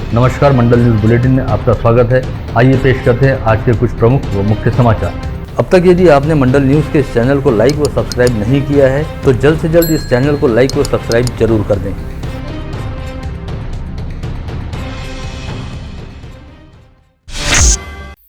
नमस्कार, मंडल news bulletin में आपका स्वागत है। आइए पेश करते हैं आज के कुछ प्रमुख व मुख्य समाचार। अब तक यदि आपने मंडल न्यूज के इस चैनल को लाइक व सब्सक्राइब नहीं किया है तो जल्द से जल्द इस चैनल को लाइक व सब्सक्राइब जरूर कर दें।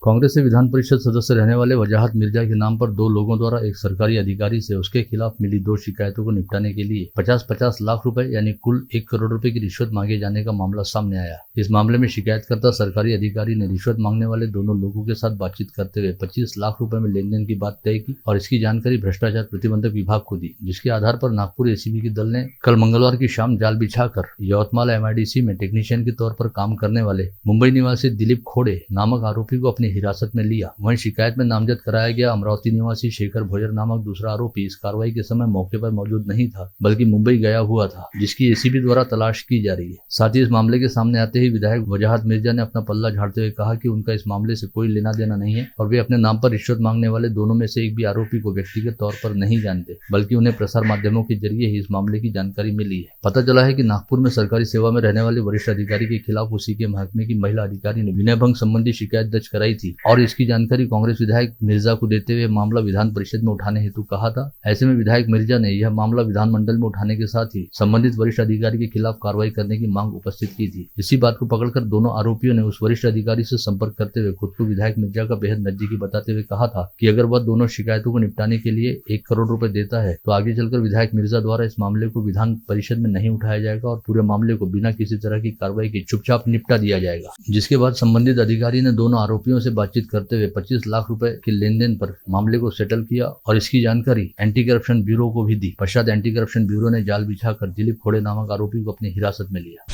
कांग्रेस से विधान परिषद सदस्य रहने वाले वजाहत मिर्जा के नाम पर दो लोगों द्वारा एक सरकारी अधिकारी से उसके खिलाफ मिली दो शिकायतों को निपटाने के लिए 50-50 लाख रुपए यानी कुल 1 करोड़ रुपए की रिश्वत मांगे जाने का मामला सामने आया। इस मामले में शिकायतकर्ता सरकारी अधिकारी ने रिश्वत मांगने वाले दोनों लोगों के साथ बातचीत करते हुए 25 लाख रुपए में लेन देन की बात तय की और इसकी जानकारी भ्रष्टाचार प्रतिबंधक विभाग को दी, जिसके आधार पर नागपुर एसीबी के दल ने कल मंगलवार की शाम जाल बिछाकर यवतमाल MIDC में टेक्नीशियन के तौर पर काम करने वाले मुंबई निवासी दिलीप खोड़े नामक आरोपी को अपनी हिरासत में लिया। वहीं शिकायत में नामजद कराया गया अमरावती निवासी शेखर भोजर नामक दूसरा आरोपी इस कार्रवाई के समय मौके पर मौजूद नहीं था, बल्कि मुंबई गया हुआ था, जिसकी एसीबी द्वारा तलाश की जा रही है। साथ ही इस मामले के सामने आते ही विधायक वजाहत मिर्जा ने अपना पल्ला झाड़ते हुए कहा कि उनका इस मामले से कोई लेना देना नहीं है और वे अपने नाम पर रिश्वत मांगने वाले दोनों में से एक भी आरोपी को व्यक्तिगत तौर पर नहीं जानते, बल्कि उन्हें प्रसार माध्यमों के जरिए ही इस मामले की जानकारी मिली है। पता चला है कि नागपुर में सरकारी सेवा में रहने वाले वरिष्ठ अधिकारी के खिलाफ उसी के महकमे की महिला अधिकारी ने विनय भंग संबंधी शिकायत दर्ज कराई थी और इसकी जानकारी कांग्रेस विधायक मिर्जा को देते हुए मामला विधान परिषद में उठाने हेतु कहा था। ऐसे में विधायक मिर्जा ने यह मामला विधानमंडल में उठाने के साथ ही संबंधित वरिष्ठ अधिकारी के खिलाफ कार्रवाई करने की मांग उपस्थित की थी। इसी बात को पकड़कर दोनों आरोपियों ने उस वरिष्ठ अधिकारी से संपर्क करते हुए खुद को विधायक मिर्जा का बेहद नजदीकी बताते हुए कहा था कि अगर वह दोनों शिकायतों को निपटाने के लिए 1 करोड़ रुपए देता है तो आगे चलकर विधायक मिर्जा द्वारा इस मामले को विधान परिषद में नहीं उठाया जाएगा और पूरे मामले को बिना किसी तरह की कार्रवाई के चुपचाप निपटा दिया जाएगा। जिसके बाद संबंधित अधिकारी ने दोनों आरोपियों से बातचीत करते हुए 25 लाख रुपए के लेन देन पर मामले को सेटल किया और इसकी जानकारी एंटी करप्शन ब्यूरो को भी दी। पश्चात एंटी करप्शन ब्यूरो ने जाल बिछाकर दिलीप खोड़े नामक आरोपी को अपनी हिरासत में लिया।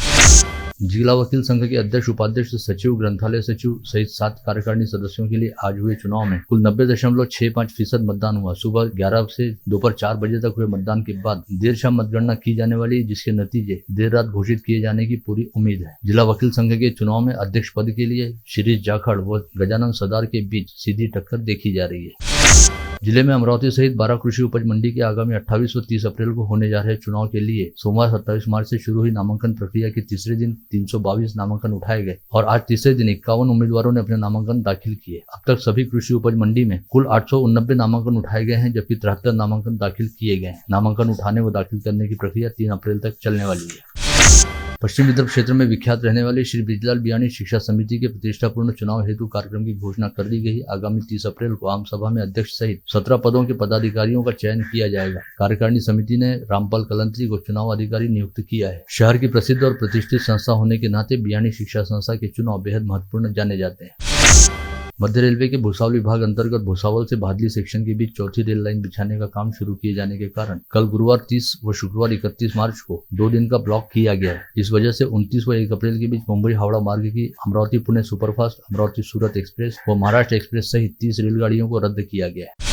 जिला वकील संघ के अध्यक्ष, उपाध्यक्ष, सचिव, ग्रंथालय सचिव सहित 7 कार्यकारिणी सदस्यों के लिए आज हुए चुनाव में कुल 90.65% मतदान हुआ। सुबह 11 से दोपहर 4 बजे तक हुए मतदान के बाद देर शाम मतगणना की जाने वाली, जिसके नतीजे देर रात घोषित किए जाने की पूरी उम्मीद है। जिला वकील संघ के चुनाव में अध्यक्ष पद के लिए शिरीष जाखड़ व गजानन सदार के बीच सीधी टक्कर देखी जा रही है। जिले में अमरावती सहित 12 कृषि उपज मंडी के आगामी 28 व 30 अप्रैल को होने जा रहे चुनाव के लिए सोमवार 27 मार्च से शुरू हुई नामांकन प्रक्रिया के तीसरे दिन 322 नामांकन उठाए गए और आज तीसरे दिन 51 उम्मीदवारों ने अपने नामांकन दाखिल किए। अब तक सभी कृषि उपज मंडी में कुल 889 नामांकन उठाए गए हैं, जबकि 73 नामांकन दाखिल किए गए हैं। नामांकन उठाने व दाखिल करने की प्रक्रिया 3 अप्रैल तक चलने वाली है। पश्चिम विदर्भ क्षेत्र में विख्यात रहने वाले श्री ब्रिजलाल बियाणी शिक्षा समिति के प्रतिष्ठापूर्ण चुनाव हेतु कार्यक्रम की घोषणा कर दी गई। आगामी 30 अप्रैल को आम सभा में अध्यक्ष सहित 17 पदों के पदाधिकारियों का चयन किया जाएगा। कार्यकारिणी समिति ने रामपाल कलंत्री को चुनाव अधिकारी नियुक्त किया है। शहर की प्रसिद्ध और प्रतिष्ठित संस्था होने के नाते बियाणी शिक्षा संस्था के चुनाव बेहद महत्वपूर्ण जाने जाते हैं। मध्य रेलवे के भुसावल विभाग अंतर्गत भुसावल से भादली सेक्शन के बीच चौथी रेल लाइन बिछाने का काम शुरू किए जाने के कारण कल गुरुवार 30 व शुक्रवार 31 मार्च को 2 दिन का ब्लॉक किया गया है। इस वजह से 29 व 1 अप्रैल के बीच मुंबई हावड़ा मार्ग की अमरावती पुणे सुपरफास्ट, अमरावती सूरत एक्सप्रेस व महाराष्ट्र एक्सप्रेस सहित 30 रेलगाड़ियों को रद्द किया गया है।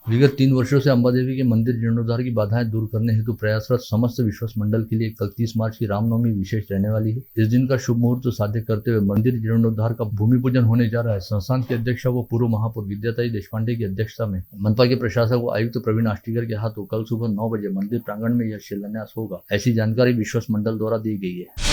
विगत 3 वर्षों से अंबा देवी के मंदिर जीर्णोद्धार की बाधाएं दूर करने हेतु प्रयासरत समस्त विश्वास मंडल के लिए कल 30 मार्च की रामनवमी विशेष रहने वाली है। इस दिन का शुभ मुहूर्त साध्य करते हुए मंदिर जीर्णोद्धार का भूमि पूजन होने जा रहा है। संस्थान की अध्यक्षा व पूर्व महापौर विद्याताई देशपांडे की अध्यक्षता में मनपा के प्रशासक व आयुक्त प्रवीण आष्टीकर के हाथों कल सुबह 9 बजे मंदिर प्रांगण में यह शिलान्यास होगा, ऐसी जानकारी विश्वास मंडल द्वारा दी गई है।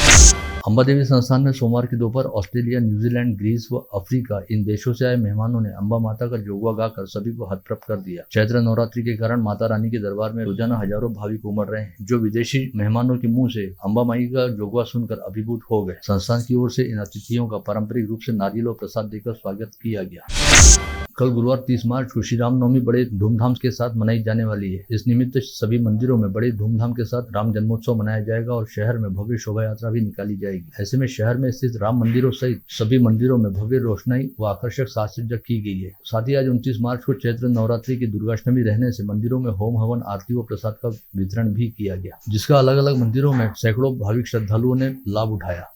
अंबा देवी संस्थान में सोमवार की दोपहर ऑस्ट्रेलिया, न्यूजीलैंड, ग्रीस व अफ्रीका इन देशों से आए मेहमानों ने अंबा माता का जोगवा गाकर सभी को हतप्रभ कर दिया। चैत्र नवरात्रि के कारण माता रानी के दरबार में रोजाना हजारों भाविक उमड़ रहे हैं, जो विदेशी मेहमानों के मुंह से अंबा माई का जोगवा सुनकर अभिभूत हो गए। संस्थान की ओर से इन अतिथियों का पारंपरिक रूप से नारियल और प्रसाद देकर स्वागत किया गया। कल गुरुवार 30 मार्च को श्री रामनवमी बड़े धूमधाम के साथ मनाई जाने वाली है। इस निमित्त सभी मंदिरों में बड़े धूमधाम के साथ राम जन्मोत्सव मनाया जाएगा और शहर में भव्य शोभा यात्रा भी निकाली जाएगी। ऐसे में शहर में स्थित राम मंदिरों सहित सभी मंदिरों में भव्य रोशनाई व आकर्षक साज सज्जा की गई है। साथ ही आज 29 मार्च को चैत्र नवरात्रि की दुर्गाष्टमी रहने से मंदिरों में होम हवन, आरती व प्रसाद का वितरण भी किया गया, जिसका अलग अलग मंदिरों में सैकड़ों भाविक श्रद्धालुओं ने लाभ उठाया।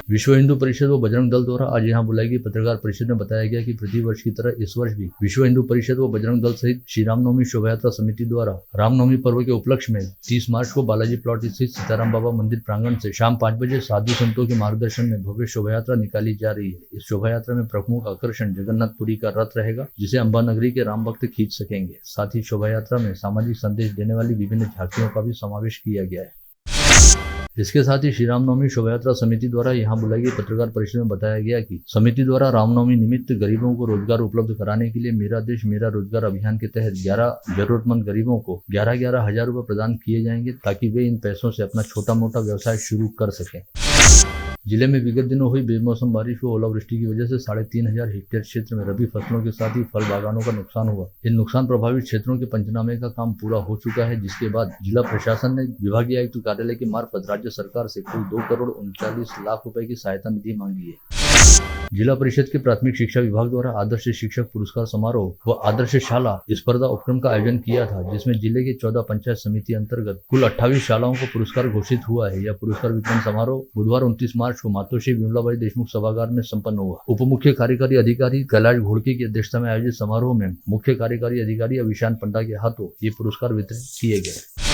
विश्व हिंदू परिषद व बजरंग दल द्वारा आज यहां बुलाई गई पत्रकार परिषद में बताया गया कि प्रति वर्ष की तरह इस वर्ष भी विश्व हिंदू परिषद व बजरंग दल सहित श्री रामनवमी शोभा यात्रा समिति द्वारा रामनवमी पर्व के उपलक्ष्य में 30 मार्च को बालाजी प्लॉट स्थित सीताराम बाबा मंदिर प्रांगण से शाम 5 बजे साधु संतों के मार्गदर्शन में भव्य शोभा यात्रा निकाली जा रही है। इस शोभा यात्रा में प्रमुख आकर्षण जगन्नाथपुरी का रथ रहेगा, जिसे अंबा नगरी के राम भक्त खींच सकेंगे। साथ ही शोभा यात्रा में सामाजिक संदेश देने वाली विभिन्न झांकियों का भी समावेश किया गया है। इसके साथ ही श्री रामनवमी शोभा यात्रा समिति द्वारा यहाँ बुलाई गई पत्रकार परिषद में बताया गया कि समिति द्वारा रामनवमी निमित्त गरीबों को रोजगार उपलब्ध कराने के लिए मेरा देश मेरा रोजगार अभियान के तहत 11 जरूरतमंद गरीबों को 11,11 हजार रुपए प्रदान किए जाएंगे ताकि वे इन पैसों से अपना छोटा मोटा व्यवसाय शुरू कर सकें। जिले में विगत दिनों हुई बेमौसम बारिश व ओलावृष्टि की वजह से 3,500 हेक्टेयर क्षेत्र में रबी फसलों के साथ ही फल बागानों का नुकसान हुआ। इन नुकसान प्रभावित क्षेत्रों के पंचनामे का काम पूरा हो चुका है, जिसके बाद जिला प्रशासन ने विभागीय आयुक्त कार्यालय के मार्फत राज्य सरकार से कुल 2,39,00,000 रुपए की सहायता निधि मांगी है। जिला परिषद के प्राथमिक शिक्षा विभाग द्वारा आदर्श शिक्षक पुरस्कार समारोह व आदर्श शाला स्पर्धा उपक्रम का आयोजन किया था, जिसमें जिले के 14 पंचायत समिति अंतर्गत कुल 28 शालाओं को पुरस्कार घोषित हुआ है। यह पुरस्कार वितरण समारोह बुधवार 29 मार्च को मातोश्री विमलाबाई देशमुख सभागार में संपन्न हुआ। उप मुख्य कार्यकारी अधिकारी कैलाश घोड़के की अध्यक्षता में आयोजित समारोह में मुख्य कार्यकारी अधिकारी अभिशान पंडा के हाथों ये पुरस्कार वितरित किए गए।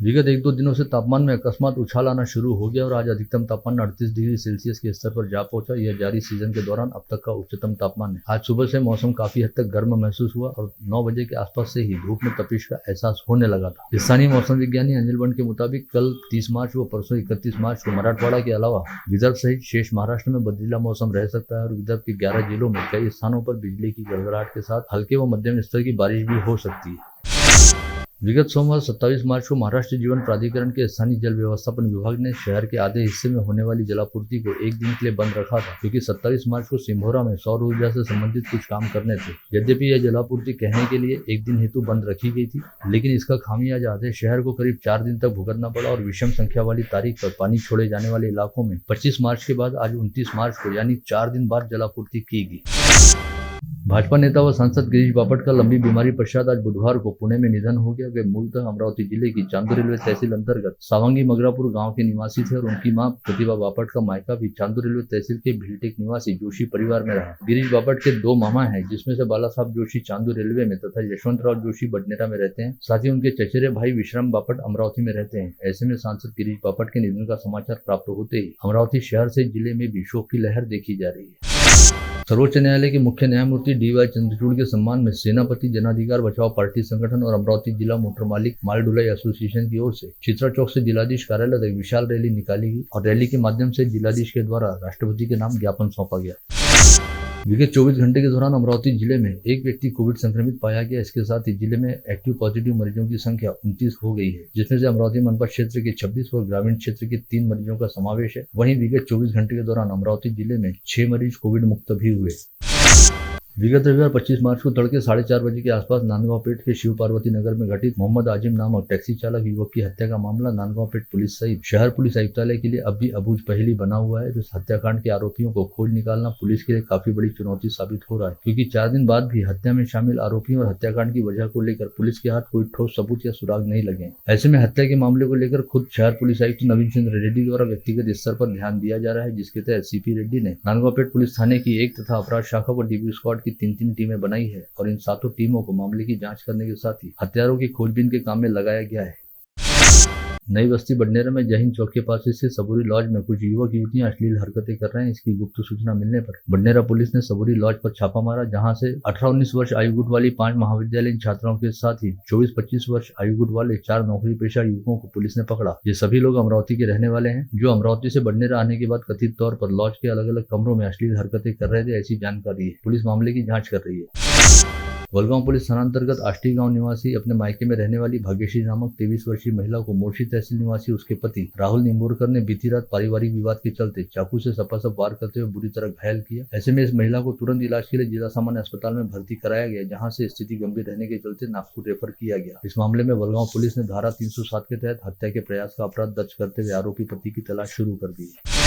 विगत 1-2 दिनों से तापमान में अकस्मात उछाल आना शुरू हो गया और आज अधिकतम तापमान 38 डिग्री सेल्सियस के स्तर पर जा पहुंचा। यह जारी सीजन के दौरान अब तक का उच्चतम तापमान है। आज सुबह से मौसम काफी हद तक गर्म महसूस हुआ और 9 बजे के आसपास से ही धूप में तपिश का एहसास होने लगा था। स्थानीय मौसम विज्ञानी अंजल बंड के मुताबिक कल 30 मार्च व परसों 31 मार्च को मराठवाड़ा के अलावा विदर्भ सहित शेष महाराष्ट्र में बदलीला मौसम रह सकता है और विदर्भ के 11 जिलों में कई स्थानों पर बिजली की गड़गड़ाहट के साथ हल्के व मध्यम स्तर की बारिश भी हो सकती है। विगत सोमवार 27 मार्च को महाराष्ट्र जीवन प्राधिकरण के स्थानीय जल व्यवस्थापन विभाग ने शहर के आधे हिस्से में होने वाली जलापूर्ति को एक दिन के लिए बंद रखा था, क्योंकि 27 मार्च को सिंभोरा में सौर ऊर्जा से संबंधित कुछ काम करने थे। यद्यपि यह जलापूर्ति कहने के लिए एक दिन हेतु बंद रखी गई थी, लेकिन इसका खामियाजा आधे शहर को करीब 4 दिन तक भुगतना पड़ा और विषम संख्या वाली तारीख पर पानी छोड़े जाने वाले इलाकों में 25 मार्च के बाद आज 29 मार्च को यानी 4 दिन बाद जलापूर्ति की गई। भाजपा नेता व सांसद गिरीश बापट का लंबी बीमारी पश्चात आज बुधवार को पुणे में निधन हो गया। वे मूलतः अमरावती जिले की चांदू रेलवे तहसील अंतर्गत सावंगी मगरापुर गांव के निवासी थे और उनकी मां प्रतिभा बापट का मायका भी चांदू रेलवे तहसील के भिलटेक निवासी जोशी परिवार में रहा। गिरीश बापट के 2 मामा हैं, जिसमें से बाला साहब जोशी चांदू रेलवे में तथा यशवंतराव जोशी बडनेरा में रहते हैं। साथ ही उनके चचेरे भाई विश्राम बापट अमरावती में रहते हैं। ऐसे में सांसद गिरीश बापट के निधन का समाचार प्राप्त होते ही अमरावती शहर से जिले में भी शोक की लहर देखी जा रही है। सर्वोच्च न्यायालय के मुख्य न्यायमूर्ति DY चंद्रचूड़ के सम्मान में सेनापति जनाधिकार बचाओ पार्टी संगठन और अमरावती जिला मोटर मालिक माल ढुलाई एसोसिएशन की ओर से चित्रा चौक से जिलाधीश कार्यालय तक विशाल रैली निकाली गई और रैली के माध्यम से जिलाधीश के द्वारा राष्ट्रपति के नाम ज्ञापन सौंपा गया। विगत 24 घंटे के दौरान अमरावती जिले में एक व्यक्ति कोविड संक्रमित पाया गया। इसके साथ ही जिले में एक्टिव पॉजिटिव मरीजों की संख्या 29 हो गई है, जिसमें से अमरावती मनपा क्षेत्र के 26 और ग्रामीण क्षेत्र के 3 मरीजों का समावेश है। वहीं विगत 24 घंटे के दौरान अमरावती जिले में 6 मरीज कोविड मुक्त भी हुए। विगत रविवार 25 मार्च को तड़के 4:30 बजे के आसपास नांदगांवपेट के शिव पार्वती नगर में घटित मोहम्मद आजिम नामक टैक्सी चालक युवक की हत्या का मामला नांदगांवपेट पुलिस सहित शहर पुलिस आयुक्तालय के लिए अब भी अबूझ पहेली बना हुआ है। इस हत्याकांड के आरोपियों को खोज निकालना पुलिस के लिए काफी बड़ी चुनौती साबित हो रहा है, क्योंकि 4 दिन बाद भी हत्या में शामिल आरोपियों और हत्याकांड की वजह को लेकर पुलिस के हाथ कोई ठोस सबूत या सुराग नहीं लगे। ऐसे में हत्या के मामले को लेकर खुद शहर पुलिस आयुक्त नवीन चंद्र रेड्डी द्वारा व्यक्तिगत स्तर पर ध्यान दिया जा रहा है, जिसके तहत CP रेड्डी ने नांदगांवपेट पुलिस थाने की 1 तथा अपराध शाखा व DB स्क्वाड की 3-3 टीमें बनाई है और इन 7 टीमों को मामले की जांच करने के साथ ही हत्यारों की खोजबीन के काम में लगाया गया है। नई बस्ती बडनेरा में जहीन चौक के पास स्थित सबूरी लॉज में कुछ युवक युवतियां अश्लील हरकतें कर रहे हैं। इसकी गुप्त सूचना मिलने पर बडनेरा पुलिस ने सबूरी लॉज पर छापा मारा, जहां से 18-19 वर्ष आयु गुट वाली 5 महाविद्यालयीन छात्राओं के साथ ही 24-25 वर्ष आयु गुट वाले 4 नौकरी पेशा युवकों को पुलिस ने पकड़ा। ये सभी लोग अमरावती के रहने वाले हैं, जो अमरावती से बडनेरा आने के बाद कथित तौर पर लॉज के अलग अलग कमरों में अश्लील हरकतें कर रहे थे, ऐसी जानकारी है। पुलिस मामले की जाँच कर रही है। वलगांव पुलिस थानांतर्गत आष्टी गांव निवासी अपने मायके में रहने वाली भाग्यश्री नामक 23 वर्षीय महिला को मोर्शी तहसील निवासी उसके पति राहुल निम्बोरकर ने बीती रात पारिवारिक विवाद के चलते चाकू से सपासप वार करते हुए बुरी तरह घायल किया। ऐसे में इस महिला को तुरंत इलाज के लिए जिला सामान्य अस्पताल में भर्ती कराया गया, जहां से स्थिति गंभीर रहने के चलते नागपुर रेफर किया गया। इस मामले में वलगांव पुलिस ने धारा 307 के तहत हत्या के प्रयास का अपराध दर्ज करते हुए आरोपी पति की तलाश शुरू कर दी है।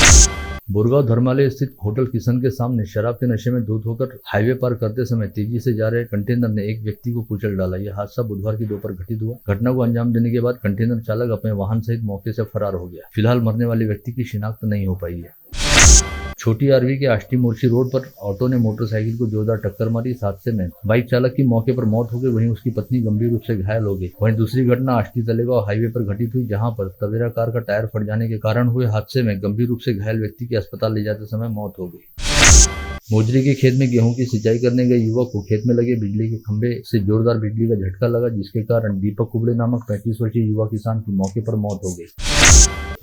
बोरगांव धर्मालय स्थित होटल किशन के सामने शराब के नशे में धुत होकर हाईवे पार करते समय तेजी से जा रहे कंटेनर ने एक व्यक्ति को कुचल डाला। यह हादसा बुधवार की दोपहर घटित हुआ। घटना को अंजाम देने के बाद कंटेनर चालक अपने वाहन सहित मौके से फरार हो गया। फिलहाल मरने वाले व्यक्ति की शिनाख्त नहीं हो पाई है। छोटी आरवी के आष्टी मोर्शी रोड पर ऑटो ने मोटरसाइकिल को जोरदार टक्कर मारी। इस हादसे में बाइक चालक की मौके पर मौत हो गई, वहीं उसकी पत्नी गंभीर रूप से घायल हो गई। वहीं दूसरी घटना आष्टी तलेगांव हाईवे पर घटित हुई, जहां पर तवेरा कार का टायर फट जाने के कारण हुए हादसे में गंभीर रूप से घायल व्यक्ति की अस्पताल ले जाते समय मौत हो गई। मोजरी के खेत में गेहूं की सिंचाई करने गए युवक को खेत में लगे बिजली के खंभे से जोरदार बिजली का झटका लगा, जिसके कारण दीपक कुबड़े नामक 35 वर्षीय युवा किसान की मौके पर मौत हो गई।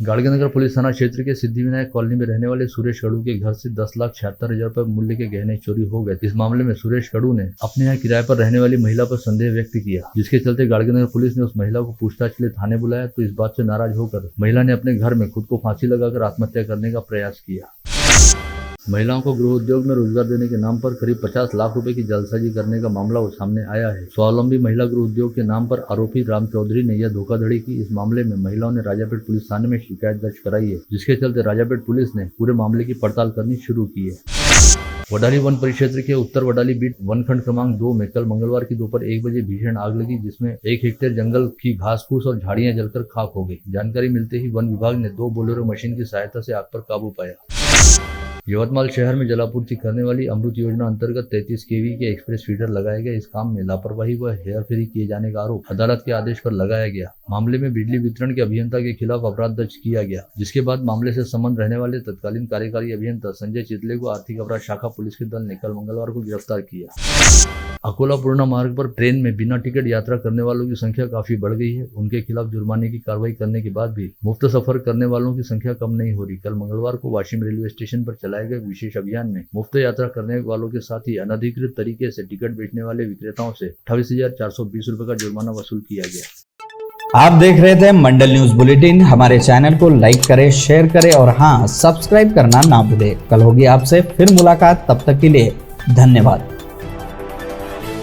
गाड़गीनगर पुलिस थाना क्षेत्र के सिद्धिविनायक कॉलोनी में रहने वाले सुरेश कड़ू के घर से 10,76,000 रुपए मूल्य के गहने चोरी हो गए। इस मामले में सुरेश कड़ू ने अपने यहाँ किराए पर रहने वाली महिला पर संदेह व्यक्त किया, जिसके चलते गाड़गीनगर पुलिस ने उस महिला को पूछताछ के लिए थाने बुलाया तो इस बात से नाराज होकर महिला ने अपने घर में खुद को फांसी लगाकर आत्महत्या करने का प्रयास किया। महिलाओं को गृह उद्योग में रोजगार देने के नाम पर करीब 50 लाख रुपए की जालसाजी करने का मामला सामने आया है। स्वावलंबी महिला गृह उद्योग के नाम पर आरोपी राम चौधरी ने यह धोखाधड़ी की। इस मामले में महिलाओं ने राजापेट पुलिस थाने में शिकायत दर्ज कराई है, जिसके चलते राजापेट पुलिस ने पूरे मामले की पड़ताल करनी शुरू की है। वडाली वन परिक्षेत्र के उत्तर वडाली बीट वनखंड क्रमांक 2 में कल मंगलवार की दोपहर 1 बजे भीषण आग लगी, जिसमें 1 हेक्टेयर जंगल की घास फूस और झाड़ियां जलकर खाक हो गई। जानकारी मिलते ही वन विभाग ने 2 बोलेरो मशीन की सहायता से आग पर काबू पाया। यवतमाल शहर में जलापूर्ति करने वाली अमृत योजना अंतर्गत 33 kV के एक्सप्रेस फीडर लगाए गए। इस काम में लापरवाही व हेराफेरी किए जाने का आरोप अदालत के आदेश पर लगाया गया। मामले में बिजली वितरण के अभियंता के खिलाफ अपराध दर्ज किया गया, जिसके बाद मामले से संबंध रहने वाले तत्कालीन कार्यकारी अभियंता संजय चितले को आर्थिक अपराध शाखा पुलिस के दल ने कल मंगलवार को गिरफ्तार किया। अकोला पूर्णा मार्ग पर ट्रेन में बिना टिकट यात्रा करने वालों की संख्या काफी बढ़ गई है। उनके खिलाफ जुर्माने की कार्रवाई करने के बाद भी मुफ्त सफर करने वालों की संख्या कम नहीं हो रही। कल मंगलवार को वाशिम रेलवे स्टेशन पर चलाए गए विशेष अभियान में मुफ्त यात्रा करने वालों के साथ ही अनधिकृत तरीके से टिकट बेचने वाले विक्रेताओं से 28,420 रुपए का जुर्माना वसूल किया गया। आप देख रहे थे मंडल न्यूज बुलेटिन। हमारे चैनल को लाइक करें, शेयर करें और हाँ, सब्सक्राइब करना ना भूलें। कल होगी आपसे फिर मुलाकात, तब तक के लिए धन्यवाद।